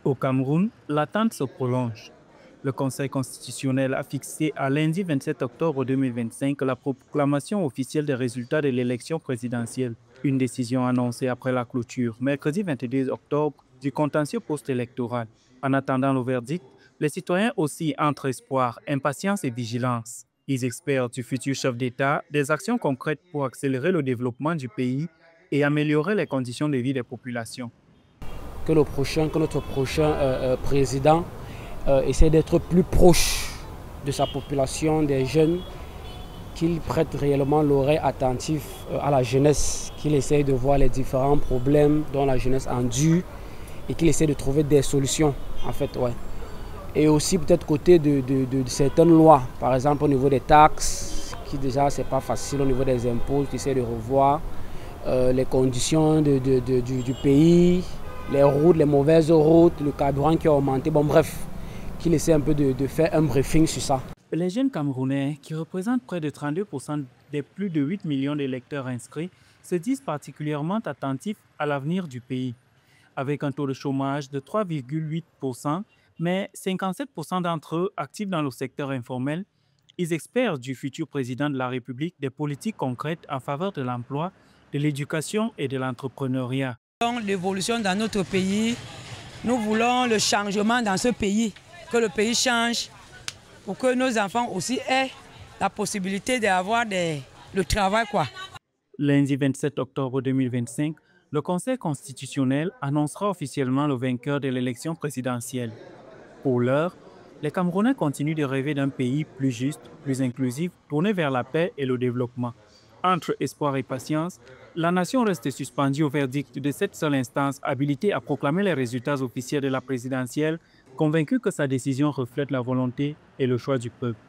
Au Cameroun, l'attente se prolonge. Le Conseil constitutionnel a fixé à lundi 27 octobre 2025 la proclamation officielle des résultats de l'élection présidentielle, une décision annoncée après la clôture, mercredi 22 octobre, du contentieux post-électoral. En attendant le verdict, les citoyens oscillent entre espoir, impatience et vigilance. Ils espèrent du futur chef d'État des actions concrètes pour accélérer le développement du pays et améliorer les conditions de vie des populations. Que notre prochain président essaie d'être plus proche de sa population, des jeunes, qu'il prête réellement l'oreille attentive à la jeunesse, qu'il essaie de voir les différents problèmes dont la jeunesse endure et qu'il essaie de trouver des solutions, en fait, ouais. Et aussi peut-être côté de certaines lois, par exemple au niveau des taxes, qui déjà c'est pas facile, au niveau des impôts, qui essaie de revoir les conditions du pays, les routes, les mauvaises routes, le carburant qui a augmenté, bon bref, qu'il essaie un peu de faire un briefing sur ça. Les jeunes Camerounais, qui représentent près de 32% des plus de 8 millions d'électeurs inscrits, se disent particulièrement attentifs à l'avenir du pays. Avec un taux de chômage de 3,8%, mais 57% d'entre eux actifs dans le secteur informel, ils espèrent du futur président de la République des politiques concrètes en faveur de l'emploi, de l'éducation et de l'entrepreneuriat. L'évolution dans notre pays, nous voulons le changement dans ce pays, que le pays change pour que nos enfants aussi aient la possibilité d'avoir le travail, quoi. Lundi 27 octobre 2025, le Conseil constitutionnel annoncera officiellement le vainqueur de l'élection présidentielle. Pour l'heure, les Camerounais continuent de rêver d'un pays plus juste, plus inclusif, tourné vers la paix et le développement. Entre espoir et patience, la nation reste suspendue au verdict de cette seule instance habilitée à proclamer les résultats officiels de la présidentielle, convaincue que sa décision reflète la volonté et le choix du peuple.